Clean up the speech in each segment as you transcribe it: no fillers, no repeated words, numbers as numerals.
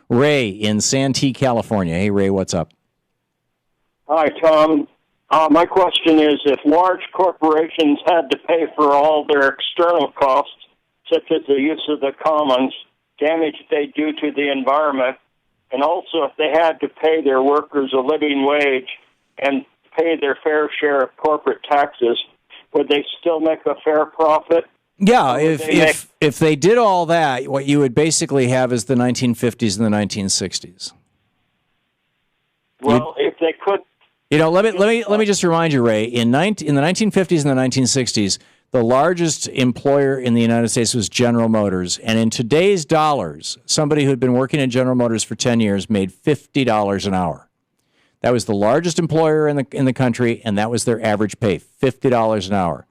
Ray in Santee, California. Hey, Ray, what's up? Hi, Tom. My question is, if large corporations had to pay for all their external costs, such as the use of the commons, damage they do to the environment, and also if they had to pay their workers a living wage and pay their fair share of corporate taxes, would they still make a fair profit? Yeah, if they did all that, what you would basically have is the 1950s and the 1960s. Well, if they could... Let me just remind you, Ray, in the 1950s and the 1960s, the largest employer in the United States was General Motors, and in today's dollars, somebody who had been working at General Motors for 10 years made $50 an hour. That was the largest employer in the country, and that was their average pay, $50 an hour.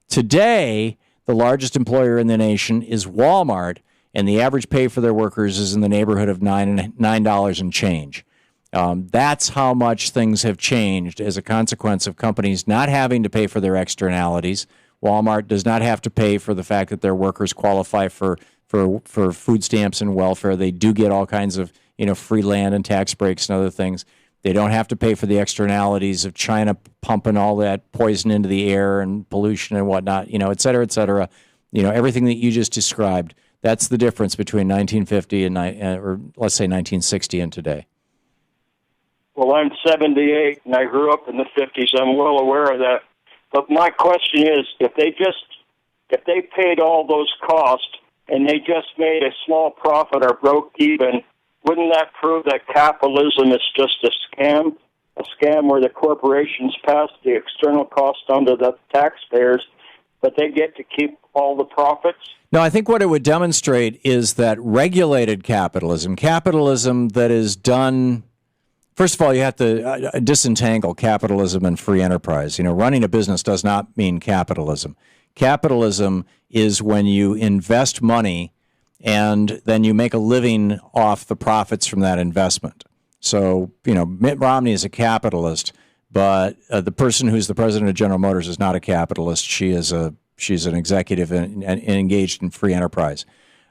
Today, the largest employer in the nation is Walmart, and the average pay for their workers is in the neighborhood of $9 and change. That's how much things have changed as a consequence of companies not having to pay for their externalities. Walmart does not have to pay for the fact that their workers qualify for food stamps and welfare. They do get all kinds of free land and tax breaks and other things. They don't have to pay for the externalities of China pumping all that poison into the air and pollution and whatnot, et cetera, et cetera. Everything that you just described. That's the difference between 1950 and or let's say 1960 and today. Well, I'm 78, and I grew up in the 50s. I'm well aware of that. But my question is, if they paid all those costs and they just made a small profit or broke even, wouldn't that prove that capitalism is just a scam where the corporations pass the external cost onto the taxpayers, but they get to keep all the profits? No, I think what it would demonstrate is that regulated capitalism that is done... First of all, you have to disentangle capitalism and free enterprise. Running a business does not mean capitalism. Capitalism is when you invest money and then you make a living off the profits from that investment. So, Mitt Romney is a capitalist, but the person who's the president of General Motors is not a capitalist. She's an executive and engaged in free enterprise.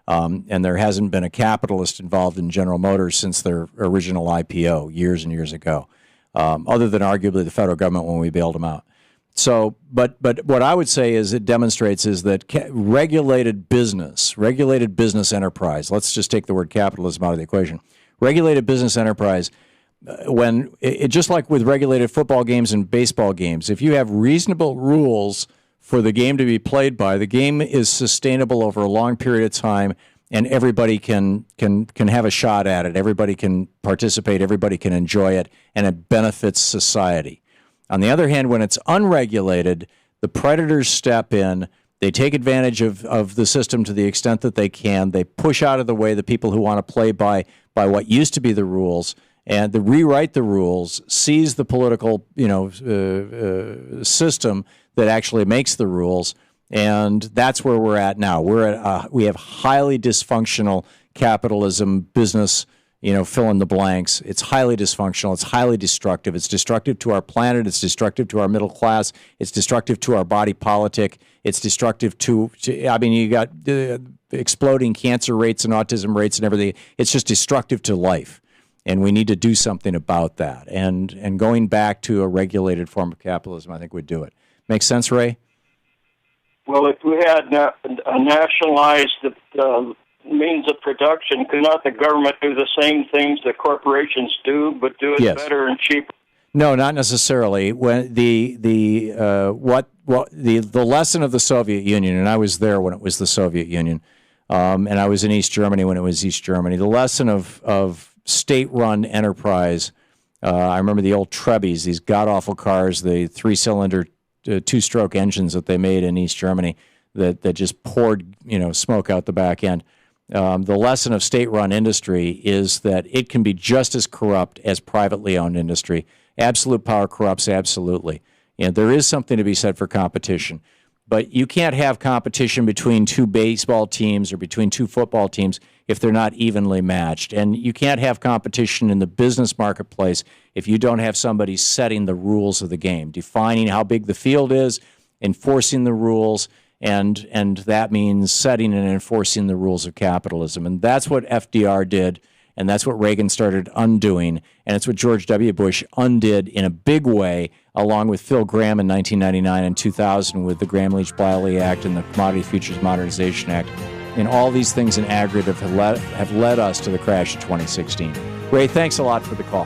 And there hasn't been a capitalist involved in General Motors since their original IPO years and years ago, other than arguably the federal government when we bailed them out. So, but what I would say is it demonstrates is that regulated business enterprise, let's just take the word capitalism out of the equation, regulated business enterprise, just like with regulated football games and baseball games, if you have reasonable rules for the game to be played by, the game is sustainable over a long period of time, and everybody can have a shot at it. Everybody can participate. Everybody can enjoy it, and it benefits society. On the other hand, when it's unregulated, the predators step in. They take advantage of the system to the extent that they can. They push out of the way the people who want to play by what used to be the rules, and they rewrite the rules, seize the political system that actually makes the rules, and that's where we're at now. We have highly dysfunctional capitalism, business, fill in the blanks. It's highly dysfunctional. It's highly destructive. It's destructive to our planet. It's destructive to our middle class. It's destructive to our body politic. It's destructive to you got exploding cancer rates and autism rates and everything. It's just destructive to life. And we need to do something about that. And going back to a regulated form of capitalism, I think would do it. Make sense, Ray? Well, if we had nationalized the means of production, could not the government do the same things that corporations do, but do it better and cheaper? No, not necessarily. When the lesson of the Soviet Union, and I was there when it was the Soviet Union, and I was in East Germany when it was East Germany. The lesson of state-run enterprise. I remember the old Trebbies, these god-awful cars, the three-cylinder, two-stroke engines that they made in East Germany that just poured smoke out the back end. The lesson of state-run industry is that it can be just as corrupt as privately owned industry. Absolute power corrupts absolutely. There is something to be said for competition. But you can't have competition between two baseball teams or between two football teams if they're not evenly matched. And you can't have competition in the business marketplace if you don't have somebody setting the rules of the game, defining how big the field is, enforcing the rules, and that means setting and enforcing the rules of capitalism. And that's what FDR did, And that's what Reagan started undoing. And it's what George W. Bush undid in a big way, along with Phil Gramm in 1999 and 2000 with the Gramm-Leach-Bliley Act and the Commodity Futures Modernization Act. And all these things in aggregate have led us to the crash of 2016. Ray, thanks a lot for the call.